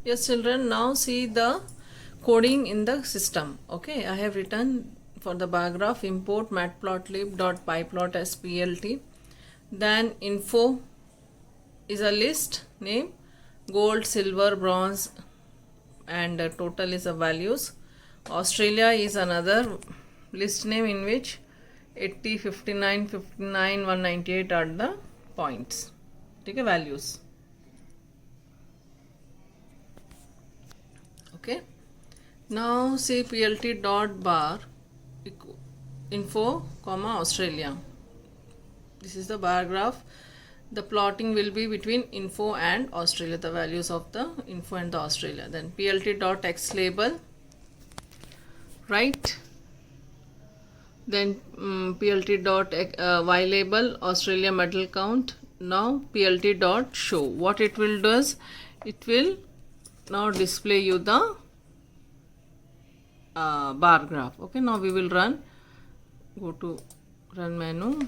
Yes, children, now see the coding in the system. Okay, I have written for the bar graph import matplotlib.pyplot as plt. Then info is a list name, gold, silver, bronze, and total is the values. Australia is another list name in which 80, 59, 59, 198 are the points. Okay, values. Okay. Now say plt dot bar info comma Australia. This is the bar graph. The plotting will be between info and Australia, the values of the info and the Australia. Then plt dot x label, right? Then plt dot y label Australia medal count. Now plt dot show. What it will do is it will now display you the bar graph. Okay, now we will run. Go to run menu.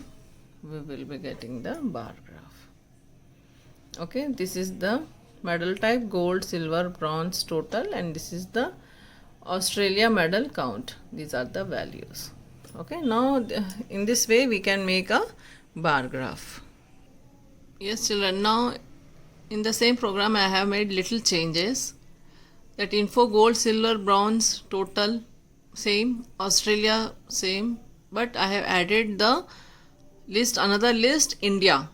We will be getting the bar graph. Okay, this is the medal type gold, silver, bronze total, and this is the Australia medal count. These are the values. Okay, now in this way we can make a bar graph. Yes, children, now in the same program I have made little changes. That info gold, silver, bronze total same, Australia same, but I have added the list, another list, India,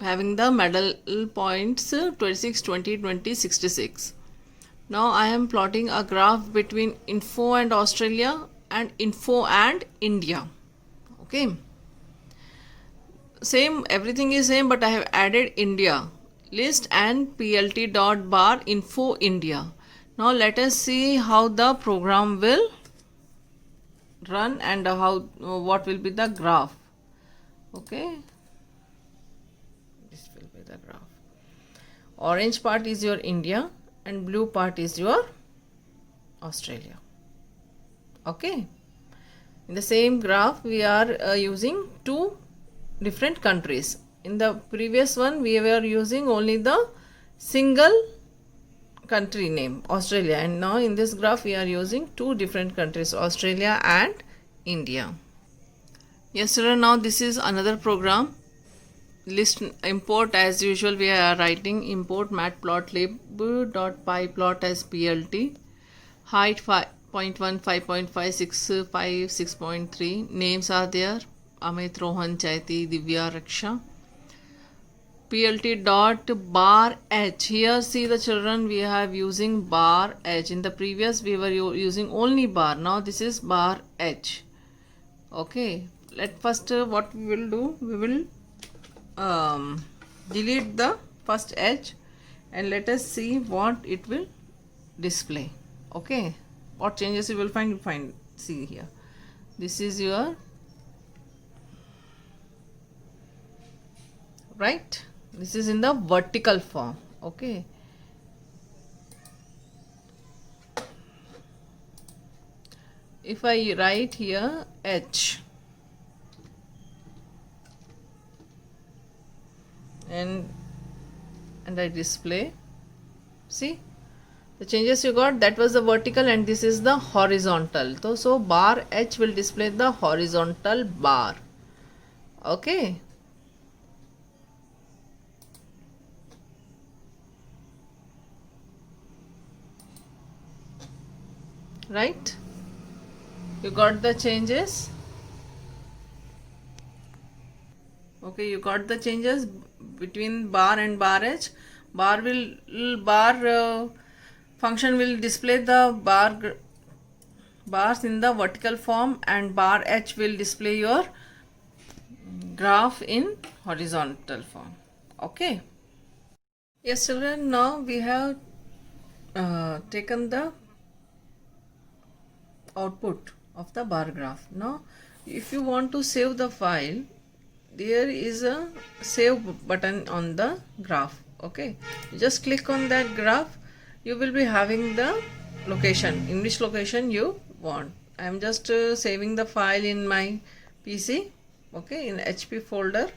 having the medal points 26, 20, 20, 66. Now I am plotting a graph between info and Australia and info and India. Okay, same, everything is same, but I have added India list and plt dot bar info India. Now let us see how the program will run and how what will be the graph. Okay, this will be the graph. Orange part is your India and blue part is your Australia. Okay, in the same graph we are using two different countries. In the previous one we were using only the single country name Australia, and now in this graph we are using two different countries, Australia and India. Yes, children, now this is another program. List import, as usual we are writing import matplotlib.pyplot as plt, height 5.1, 5.5, 6.5, 6.3, names are there, Amit, Rohan, Chaiti, Divya, Raksha. Plt dot bar h, here see the children we have using bar h. In the previous we were using only bar, now this is bar h. Okay, let first what we will do, we will delete the first h and let us see what it will display. Okay, what changes you will find, see here, this is your right, this is in the vertical form. Okay, if I write here h and I display, see the changes you got, that was the vertical and this is the horizontal. So bar h will display the horizontal bar. Okay, right, you got the changes. Okay, you got the changes between bar and bar h. Bar function will display the bars in the vertical form and bar h will display your graph in horizontal form. Okay, yes children, now we have taken the output of the bar graph. Now if you want to save the file, there is a save button on the graph. Okay, you just click on that graph, you will be having the location, in which location you want. I am just saving the file in my PC. Okay, in HP folder.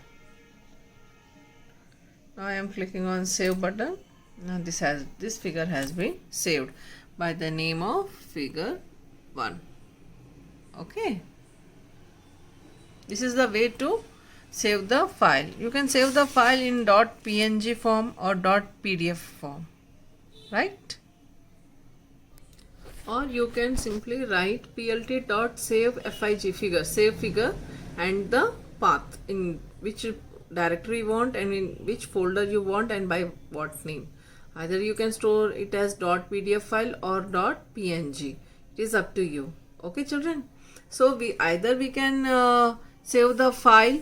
Now I am clicking on save button. Now this figure has been saved by the name of figure 1. Okay, this is the way to save the file. You can save the file in .png form or .pdf form, right? Or you can simply write plt.save figure, save figure, and the path in which directory you want and in which folder you want and by what name. Either you can store it as .pdf file or .png. It is up to you. Okay, children. So we can save the file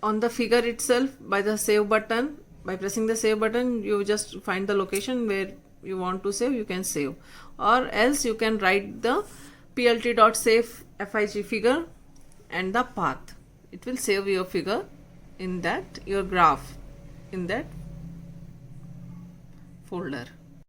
on the figure itself by the save button. By pressing the save button, you just find the location where you want to save, you can save, or else you can write the plt.save fig figure and the path. It will save your figure in that, your graph in that folder.